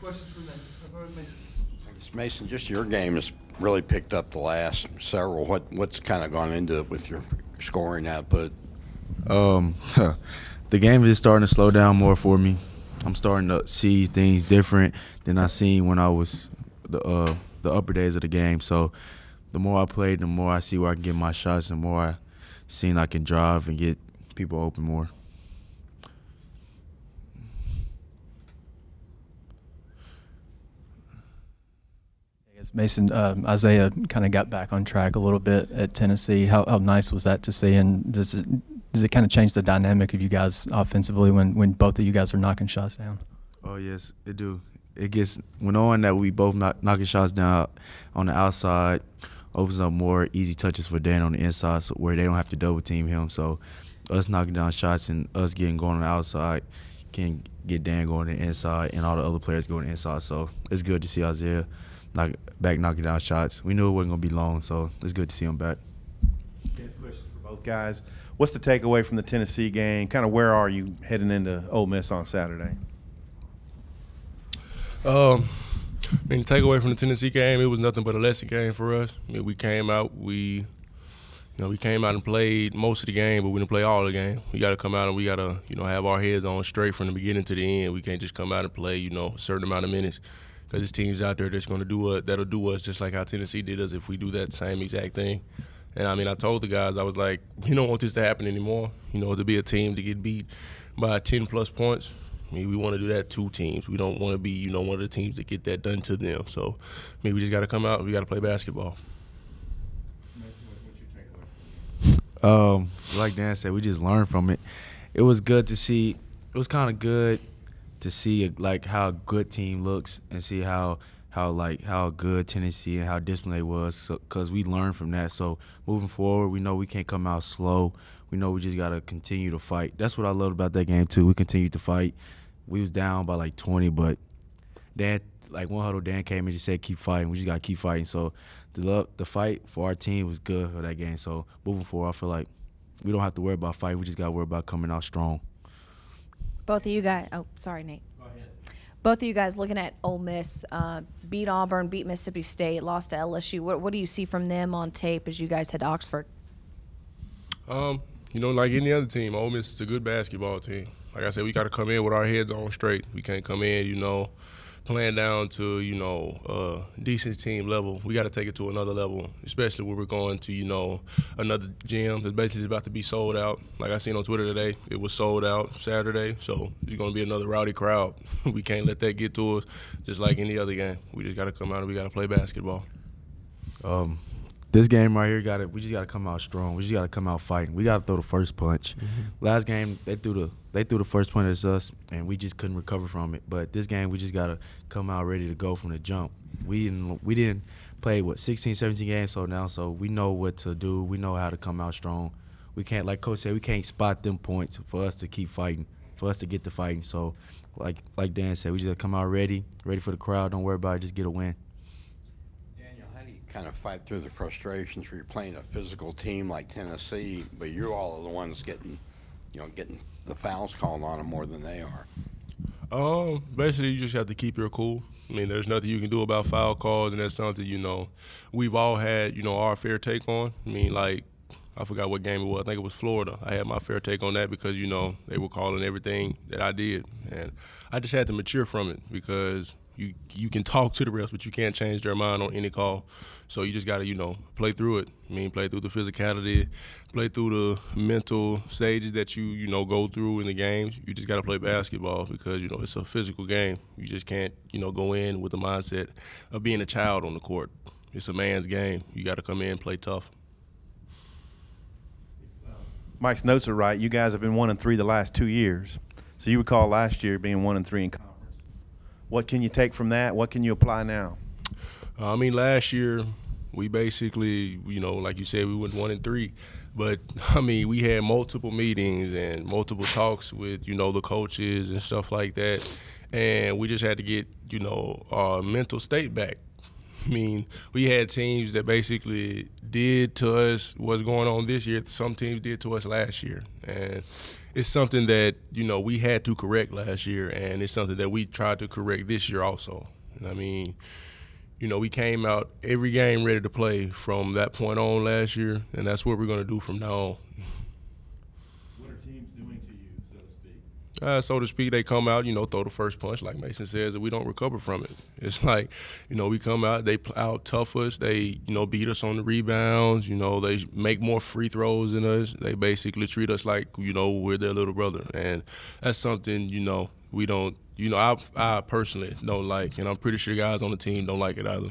Questions from Mason? Mason, just your game has really picked up the last several. What's kind of gone into it with your scoring output? The game is starting to slow down more for me. I'm starting to see things different than I seen when I was the upper days of the game. So the more I play, the more I see where I can get my shots, and the more I seen I can drive and get people open more. Mason, Isaiah kind of got back on track a little bit at Tennessee. How nice was that to see? And does it kind of change the dynamic of you guys offensively when both of you guys are knocking shots down? Oh yes, it do. It gets knowing that we both knocking shots down on the outside opens up more easy touches for Dan on the inside, so where they don't have to double team him. So us knocking down shots and us getting going on the outside can get Dan going to the inside and all the other players going to the inside. So it's good to see Isaiah knocking down shots. We knew it wasn't going to be long, so it's good to see him back. Next question for both guys. What's the takeaway from the Tennessee game? Kind of where are you heading into Ole Miss on Saturday? I mean, the takeaway from the Tennessee game, it was nothing but a lesson game for us. I mean, we came out and played most of the game, but we didn't play all of the game. We got to come out and we got to, have our heads on straight from the beginning to the end. We can't just come out and play, a certain amount of minutes. Because there's teams out there that's going to that'll do us just like how Tennessee did us if we do that same exact thing. And, I told the guys, I was like, you don't want this to happen anymore, to be a team to get beat by 10-plus points. I mean, we want to do that to teams. We don't want to be, one of the teams that get that done to them. So, we just got to come out and we got to play basketball. Like Dan said, we just learned from it. It was good to see. It was kind of good to see how a good team looks and see how good Tennessee and how disciplined they was, because we learned from that. So moving forward, we know we can't come out slow. We know we just got to continue to fight. That's what I loved about that game too. We continued to fight. We was down by 20, but Dan, one huddle, Dan came and just said keep fighting. We just got to keep fighting. So the fight for our team was good for that game. So moving forward, I feel like we don't have to worry about fighting. We just got to worry about coming out strong. Both of you guys – oh, sorry, Nate. Go ahead. Both of you guys looking at Ole Miss, beat Auburn, beat Mississippi State, lost to LSU. What do you see from them on tape as you guys head to Oxford? Like any other team, Ole Miss is a good basketball team. Like I said, we got to come in with our heads on straight. We can't come in, playing down to, decent team level. We got to take it to another level, especially when we're going to, another gym that's basically about to be sold out. Like I seen on Twitter today, it was sold out Saturday, so it's going to be another rowdy crowd. We can't let that get to us, just like any other game. We just got to come out and we got to play basketball. This game right here, we just got to come out strong. We just got to come out fighting. We got to throw the first punch. Mm-hmm. Last game, they threw the first punch at us, and we just couldn't recover from it. But this game, we just got to come out ready to go from the jump. We didn't play, 16, 17 games so we know what to do. We know how to come out strong. We can't, like Coach said, we can't spot them points for us to keep fighting, for us to get the fighting. So, like Dan said, we just got to come out ready for the crowd. Don't worry about it. Just get a win. Kind of fight through the frustrations where you're playing a physical team like Tennessee, but you all are the ones getting the fouls called on them more than they are. Basically, you just have to keep your cool. I mean, there's nothing you can do about foul calls, and that's something, we've all had, our fair take on. I mean, I forgot what game it was. I think it was Florida. I had my fair take on that because, they were calling everything that I did. And I just had to mature from it because you can talk to the refs, but you can't change their mind on any call. So you just got to, play through it. I mean, play through the physicality, play through the mental stages that you go through in the games. You just got to play basketball because, it's a physical game. You just can't, go in with the mindset of being a child on the court. It's a man's game. You got to come in and play tough. Mike's notes are right. You guys have been 1-3 the last 2 years. So you recall last year being 1-3 in conference. What can you take from that? What can you apply now? Last year we basically, like you said, we went 1-3. But, we had multiple meetings and multiple talks with, the coaches and stuff like that. And we just had to get, our mental state back. We had teams that basically did to us what's going on this year. Some teams did to us last year. And it's something that, you know, we had to correct last year, and it's something that we tried to correct this year also. And I mean, you know, we came out every game ready to play from that point on last year, and that's what we're going to do from now on. What are teams doing to you, so to speak? So to speak, they come out, you know, throw the first punch, like Mason says, and we don't recover from it. It's like, you know, we come out, they out tough us, they, you know, beat us on the rebounds, you know, they make more free throws than us. They basically treat us like, you know, we're their little brother. And that's something, you know, we don't, you know, I personally don't like, and I'm pretty sure guys on the team don't like it either. Yeah,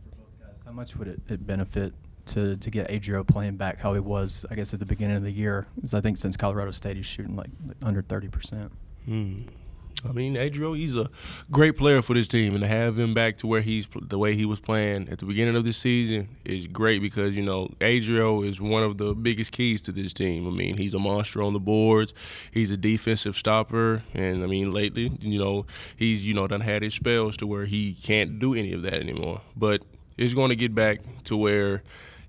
for both guys, how much would it benefit to get Adrio playing back how he was, I guess, at the beginning of the year? Because I think since Colorado State, he's shooting like under 30%. I mean, Adrio, he's a great player for this team, and to have him back to where the way he was playing at the beginning of the season is great because, you know, Adrio is one of the biggest keys to this team. I mean, he's a monster on the boards. He's a defensive stopper, and, I mean, lately, you know, he's, you know, done had his spells to where he can't do any of that anymore. But it's going to get back to where,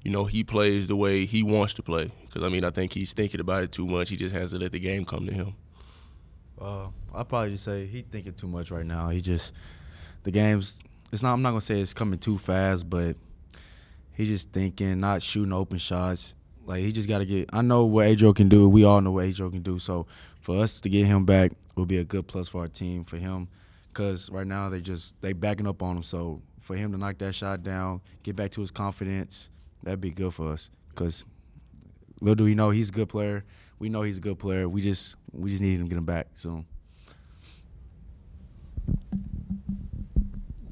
you know, he plays the way he wants to play. Because, I mean, I think he's thinking about it too much. He just has to let the game come to him. I'll probably just say he's thinking too much right now. He just, the game's, it's not, I'm not going to say it's coming too fast, but he's just thinking, not shooting open shots. Like, he just got to get, I know what Adrio can do. We all know what Adrio can do. So, for us to get him back will be a good plus for our team, for him. Because right now they backing up on him. So, for him to knock that shot down, get back to his confidence, that'd be good for us. Because little do we know he's a good player. We know he's a good player. We just need him to get him back soon.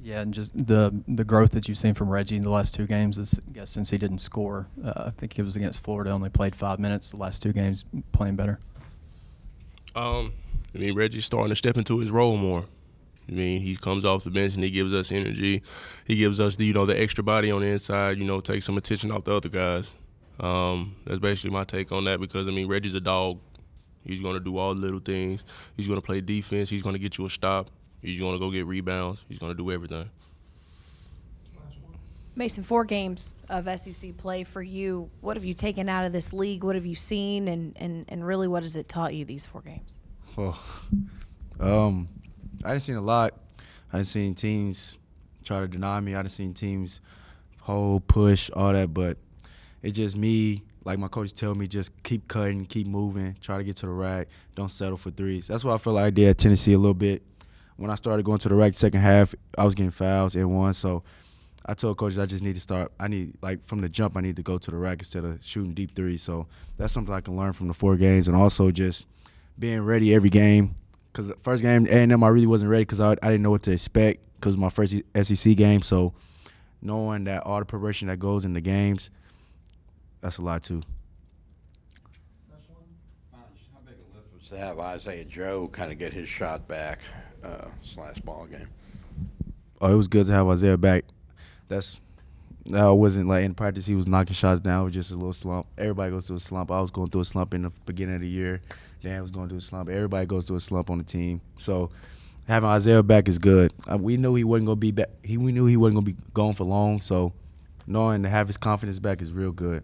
Yeah, and just the growth that you've seen from Reggie in the last two games is, I guess, since he didn't score. I think it was against Florida, only played 5 minutes. The last two games, playing better. I mean, Reggie's starting to step into his role more. I mean, he comes off the bench and he gives us energy. He gives us the, you know, the extra body on the inside, you know, takes some attention off the other guys. That's basically my take on that because, I mean, Reggie's a dog. He's going to do all the little things. He's going to play defense. He's going to get you a stop. He's going to go get rebounds. He's going to do everything. Mason, 4 games of SEC play for you. What have you taken out of this league? What have you seen? And really, what has it taught you, these 4 games? I done seen a lot. I done seen teams try to deny me. I done seen teams hold, push, all that. But it's just me, like my coach tell me, just keep cutting, keep moving, try to get to the rack, don't settle for threes. That's what I feel like I did at Tennessee a little bit. When I started going to the rack second half, I was getting fouls and one. So I told coaches I just need to start. I need, like, from the jump, I need to go to the rack instead of shooting deep threes. So that's something I can learn from the 4 games, and also just being ready every game. Because the first game, A&M, I really wasn't ready because I didn't know what to expect because it was my first SEC game. So knowing that all the preparation that goes in the games, that's a lot too. How big a lift was to have Isaiah Joe kind of get his shot back this last ball game? Oh, it was good to have Isaiah back. That wasn't like in practice he was knocking shots down. It was just a little slump. Everybody goes through a slump. I was going through a slump in the beginning of the year. Dan was going through a slump. Everybody goes through a slump on the team. So having Isaiah back is good. We knew he wasn't going to be back. We knew he wasn't going to be gone for long. So knowing to have his confidence back is real good.